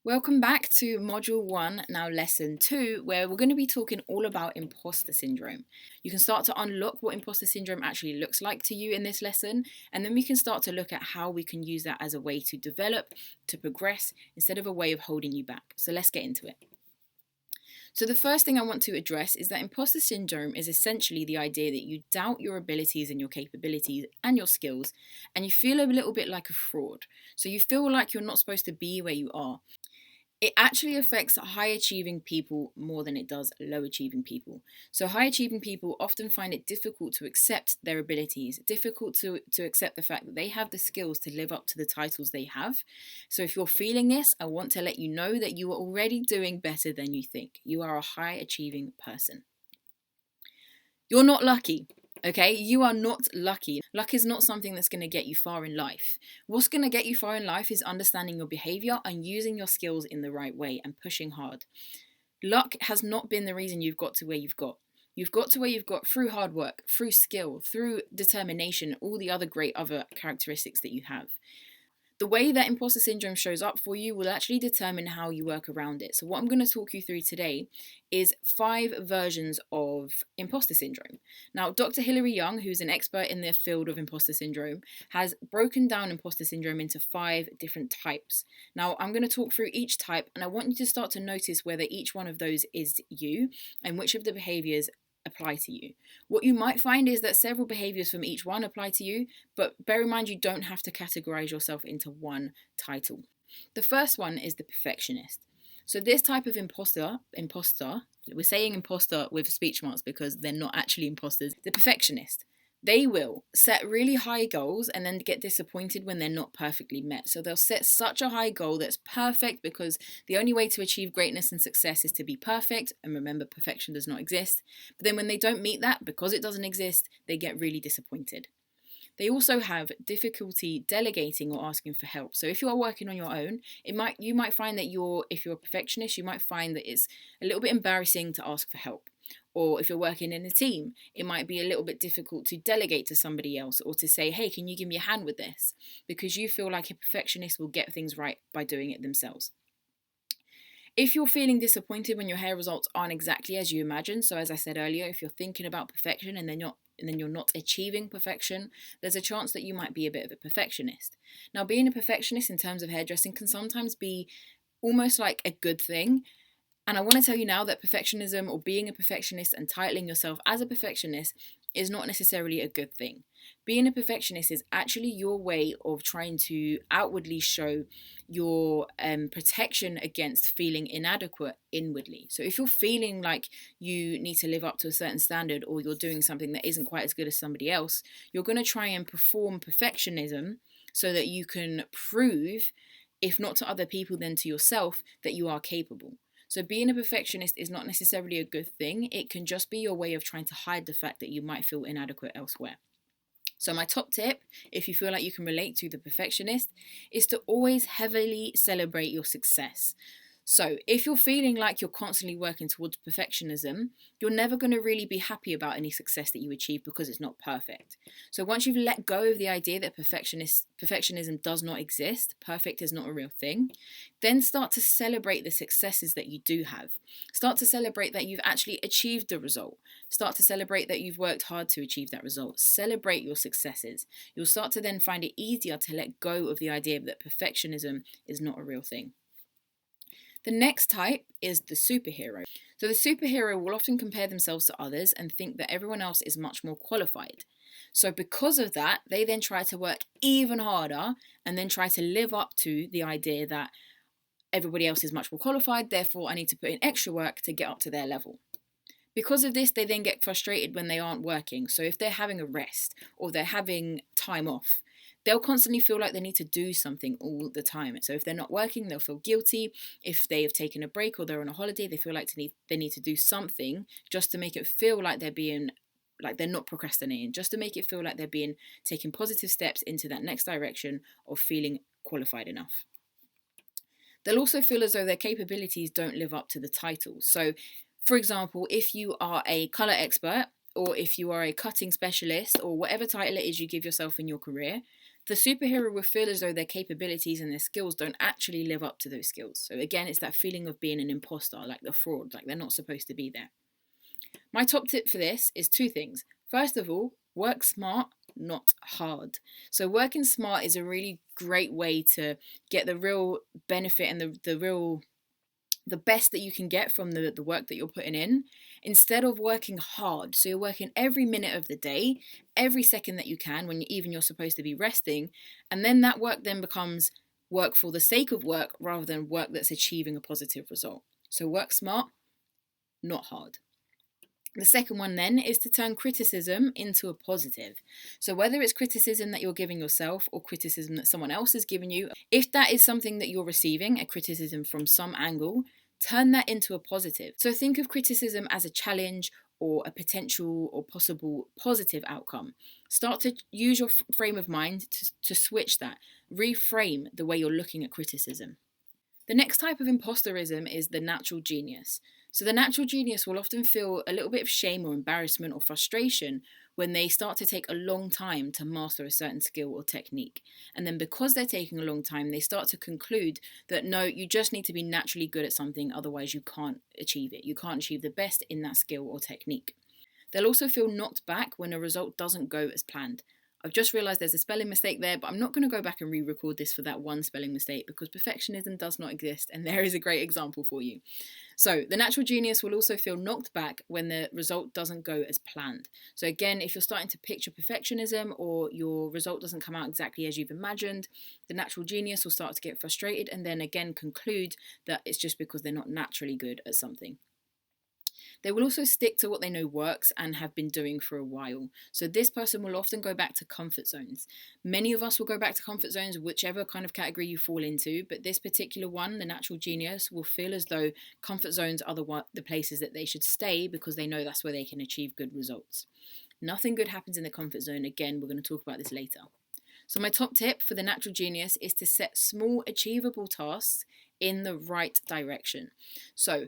Welcome back to Module 1, now Lesson 2, where we're going to be talking all about imposter syndrome. You can start to unlock what imposter syndrome actually looks like to you in this lesson, and then we can start to look at how we can use that as a way to develop, to progress, instead of a way of holding you back. So let's get into it. So, the first thing I want to address is that imposter syndrome is essentially the idea that you doubt your abilities and your capabilities and your skills, and you feel a little bit like a fraud. So, you feel like you're not supposed to be where you are. It actually affects high achieving people more than it does low achieving people. So, high achieving people often find it difficult to accept their abilities, difficult to accept the fact that they have the skills to live up to the titles they have. So, if you're feeling this, I want to let you know that you are already doing better than you think. You are a high achieving person. You're not lucky. Okay, you are not lucky. Luck is not something that's going to get you far in life. What's going to get you far in life is understanding your behavior and using your skills in the right way and pushing hard. Luck has not been the reason you've got to where you've got. You've got to where you've got through hard work, through skill, through determination, all the other great other characteristics that you have. The way that imposter syndrome shows up for you will actually determine how you work around it. So, what I'm going to talk you through today is 5 versions of imposter syndrome. Now, Dr. Hilary Young, who's an expert in the field of imposter syndrome, has broken down imposter syndrome into 5 different types. Now, I'm going to talk through each type, and I want you to start to notice whether each one of those is you and which of the behaviors apply to you. What you might find is that several behaviors from each one apply to you, but bear in mind you don't have to categorize yourself into one title. The first one is the perfectionist. So this type of imposter, we're saying imposter with speech marks because they're not actually imposters. The perfectionist. They will set really high goals and then get disappointed when they're not perfectly met. So they'll set such a high goal that's perfect because the only way to achieve greatness and success is to be perfect. And remember, perfection does not exist. But then when they don't meet that, because it doesn't exist, they get really disappointed. They also have difficulty delegating or asking for help. So if you are working on your own, you might find that if you're a perfectionist, you might find that it's a little bit embarrassing to ask for help. Or if you're working in a team, it might be a little bit difficult to delegate to somebody else or to say, hey, can you give me a hand with this? Because you feel like a perfectionist will get things right by doing it themselves. If you're feeling disappointed when your hair results aren't exactly as you imagine, so as I said earlier, if you're thinking about perfection and then you're not achieving perfection, there's a chance that you might be a bit of a perfectionist. Now, being a perfectionist in terms of hairdressing can sometimes be almost like a good thing. And I want to tell you now that perfectionism or being a perfectionist and titling yourself as a perfectionist is not necessarily a good thing. Being a perfectionist is actually your way of trying to outwardly show your protection against feeling inadequate inwardly. So if you're feeling like you need to live up to a certain standard or you're doing something that isn't quite as good as somebody else, you're going to try and perform perfectionism so that you can prove, if not to other people, then to yourself, that you are capable. So being a perfectionist is not necessarily a good thing. It can just be your way of trying to hide the fact that you might feel inadequate elsewhere. So my top tip, if you feel like you can relate to the perfectionist, is to always heavily celebrate your success. So if you're feeling like you're constantly working towards perfectionism, you're never going to really be happy about any success that you achieve because it's not perfect. So once you've let go of the idea that perfectionism does not exist, perfect is not a real thing, then start to celebrate the successes that you do have. Start to celebrate that you've actually achieved the result. Start to celebrate that you've worked hard to achieve that result. Celebrate your successes. You'll start to then find it easier to let go of the idea that perfectionism is not a real thing. The next type is the superhero. So the superhero will often compare themselves to others and think that everyone else is much more qualified. So because of that, they then try to work even harder and then try to live up to the idea that everybody else is much more qualified, therefore I need to put in extra work to get up to their level. Because of this, they then get frustrated when they aren't working. So if they're having a rest or they're having time off, they'll constantly feel like they need to do something all the time. So if they're not working, they'll feel guilty. If they have taken a break or they're on a holiday, they feel like they need to do something just to make it feel like they're not procrastinating, just to make it feel like they're taking positive steps into that next direction of feeling qualified enough. They'll also feel as though their capabilities don't live up to the title. So, for example, if you are a colour expert, or if you are a cutting specialist, or whatever title it is you give yourself in your career, the superhero will feel as though their capabilities and their skills don't actually live up to those skills. So again, it's that feeling of being an imposter, like the fraud, like they're not supposed to be there. My top tip for this is 2 things. First of all, work smart, not hard. So working smart is a really great way to get the real benefit and the best that you can get from the work that you're putting in, instead of working hard. So you're working every minute of the day, every second that you can, when you're supposed to be resting, and then that work then becomes work for the sake of work rather than work that's achieving a positive result. So work smart, not hard. The second one then is to turn criticism into a positive. So whether it's criticism that you're giving yourself or criticism that someone else is giving you, if that is something that you're receiving, a criticism from some angle, turn that into a positive. So think of criticism as a challenge or a potential or possible positive outcome. Start to use your frame of mind to switch that. Reframe the way you're looking at criticism. The next type of imposterism is the natural genius. So the natural genius will often feel a little bit of shame or embarrassment or frustration when they start to take a long time to master a certain skill or technique. And then because they're taking a long time, they start to conclude that no, you just need to be naturally good at something, otherwise you can't achieve it. You can't achieve the best in that skill or technique. They'll also feel knocked back when a result doesn't go as planned. I've just realised there's a spelling mistake there, but I'm not going to go back and re-record this for that one spelling mistake because perfectionism does not exist, and there is a great example for you. So the natural genius will also feel knocked back when the result doesn't go as planned. So again, if you're starting to picture perfectionism or your result doesn't come out exactly as you've imagined, the natural genius will start to get frustrated and then again conclude that it's just because they're not naturally good at something. They will also stick to what they know works and have been doing for a while. So this person will often go back to comfort zones. Many of us will go back to comfort zones, whichever kind of category you fall into, but this particular one, the natural genius, will feel as though comfort zones are the places that they should stay because they know that's where they can achieve good results. Nothing good happens in the comfort zone. Again, we're going to talk about this later. So my top tip for the natural genius is to set small, achievable tasks in the right direction. So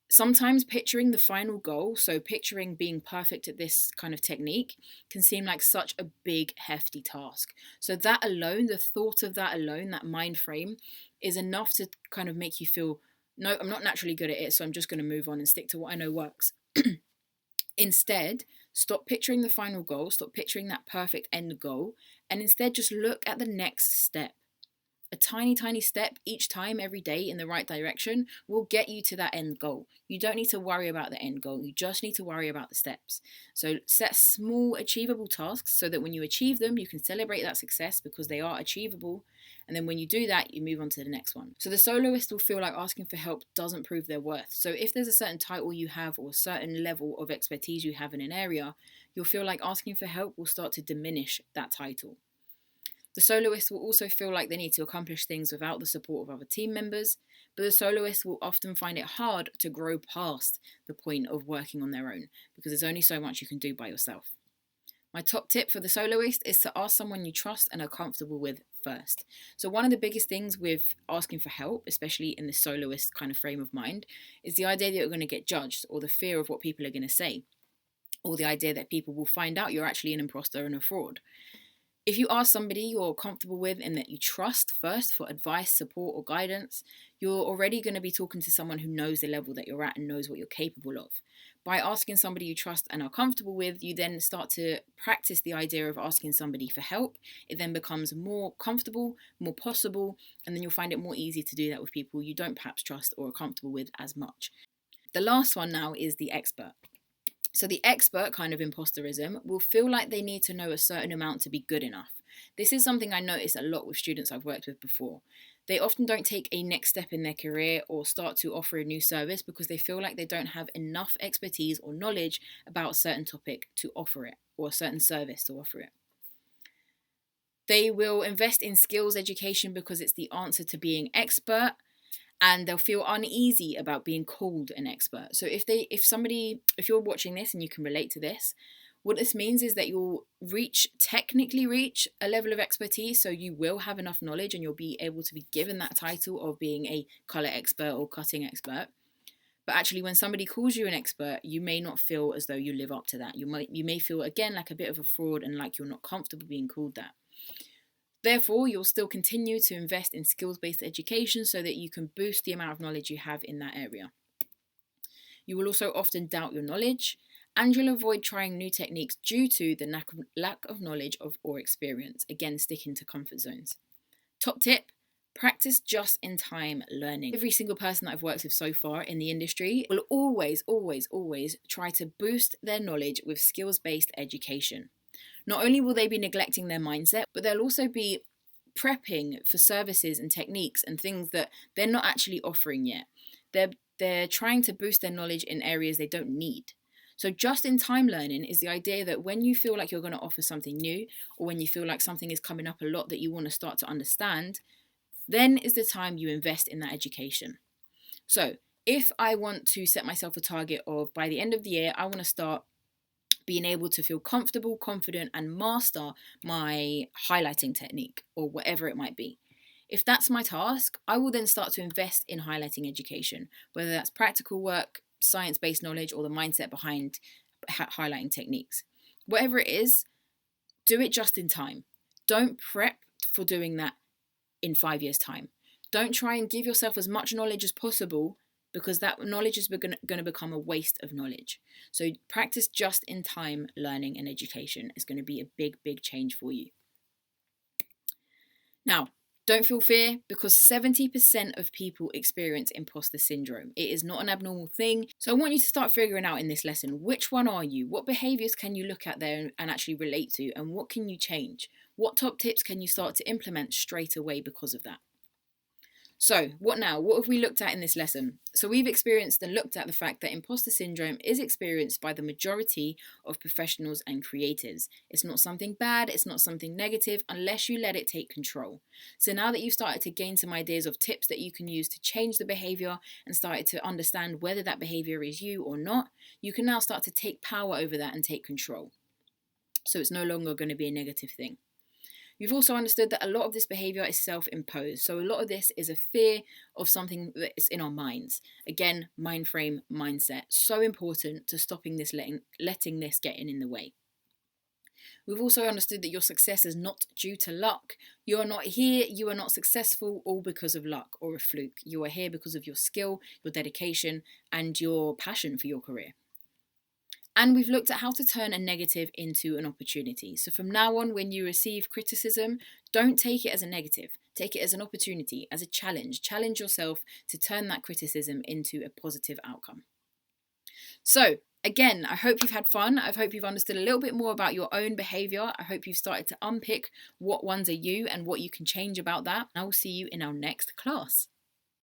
sometimes picturing the final goal, so picturing being perfect at this kind of technique, can seem like such a big, hefty task. So that alone, the thought of that alone, that mind frame, is enough to kind of make you feel, no, I'm not naturally good at it, so I'm just going to move on and stick to what I know works. Instead, stop picturing the final goal, stop picturing that perfect end goal, and instead just look at the next step. A tiny, tiny step each time, every day in the right direction will get you to that end goal. You don't need to worry about the end goal. You just need to worry about the steps. So set small, achievable tasks so that when you achieve them, you can celebrate that success because they are achievable. And then when you do that, you move on to the next one. So the soloist will feel like asking for help doesn't prove their worth. So if there's a certain title you have or a certain level of expertise you have in an area, you'll feel like asking for help will start to diminish that title. The soloist will also feel like they need to accomplish things without the support of other team members, but the soloist will often find it hard to grow past the point of working on their own because there's only so much you can do by yourself. My top tip for the soloist is to ask someone you trust and are comfortable with first. So one of the biggest things with asking for help, especially in the soloist kind of frame of mind, is the idea that you're going to get judged or the fear of what people are going to say, or the idea that people will find out you're actually an imposter and a fraud. If you ask somebody you're comfortable with and that you trust first for advice, support, or guidance, you're already going to be talking to someone who knows the level that you're at and knows what you're capable of. By asking somebody you trust and are comfortable with, you then start to practice the idea of asking somebody for help. It then becomes more comfortable, more possible, and then you'll find it more easy to do that with people you don't perhaps trust or are comfortable with as much. The last one now is the expert. So the expert kind of imposterism will feel like they need to know a certain amount to be good enough. This is something I notice a lot with students I've worked with before. They often don't take a next step in their career or start to offer a new service because they feel like they don't have enough expertise or knowledge about a certain topic to offer it or a certain service to offer it. They will invest in skills education because it's the answer to being expert, and they'll feel uneasy about being called an expert. So if you're watching this and you can relate to this, what this means is that you'll technically reach a level of expertise, so you will have enough knowledge and you'll be able to be given that title of being a colour expert or cutting expert. But actually, when somebody calls you an expert, you may not feel as though you live up to that. You may feel, again, like a bit of a fraud and like you're not comfortable being called that. Therefore, you'll still continue to invest in skills-based education so that you can boost the amount of knowledge you have in that area. You will also often doubt your knowledge, and you'll avoid trying new techniques due to the lack of knowledge or experience. Again, sticking to comfort zones. Top tip: practice just-in-time learning. Every single person that I've worked with so far in the industry will always try to boost their knowledge with skills-based education. Not only will they be neglecting their mindset, but they'll also be prepping for services and techniques and things that they're not actually offering yet. They're trying to boost their knowledge in areas they don't need. So just-in-time learning is the idea that when you feel like you're going to offer something new, or when you feel like something is coming up a lot that you want to start to understand, then is the time you invest in that education. So if I want to set myself a target of, by the end of the year, I want to start being able to feel comfortable, confident, and master my highlighting technique, or whatever it might be. If that's my task, I will then start to invest in highlighting education, whether that's practical work, science-based knowledge, or the mindset behind highlighting techniques. Whatever it is, do it just in time. Don't prep for doing that in 5 years' time. Don't try and give yourself as much knowledge as possible, because that knowledge is going to become a waste of knowledge. So practice just-in-time learning and education is going to be a big change for you. Now, don't feel fear, because 70% of people experience imposter syndrome. It is not an abnormal thing. So I want you to start figuring out in this lesson, which one are you? What behaviours can you look at there and actually relate to? And what can you change? What top tips can you start to implement straight away because of that? So what now? What have we looked at in this lesson? So we've experienced and looked at the fact that imposter syndrome is experienced by the majority of professionals and creatives. It's not something bad, it's not something negative, unless you let it take control. So now that you've started to gain some ideas of tips that you can use to change the behaviour and started to understand whether that behaviour is you or not, you can now start to take power over that and take control. So it's no longer going to be a negative thing. You've also understood that a lot of this behaviour is self-imposed. So a lot of this is a fear of something that is in our minds. Again, mind frame, mindset. So important to stopping this, letting this get in the way. We've also understood that your success is not due to luck. You are not here, you are not successful all because of luck or a fluke. You are here because of your skill, your dedication, and your passion for your career. And we've looked at how to turn a negative into an opportunity. So from now on, when you receive criticism, don't take it as a negative. Take it as an opportunity, as a challenge. Challenge yourself to turn that criticism into a positive outcome. So again, I hope you've had fun. I hope you've understood a little bit more about your own behaviour. I hope you've started to unpick what ones are you and what you can change about that. I will see you in our next class.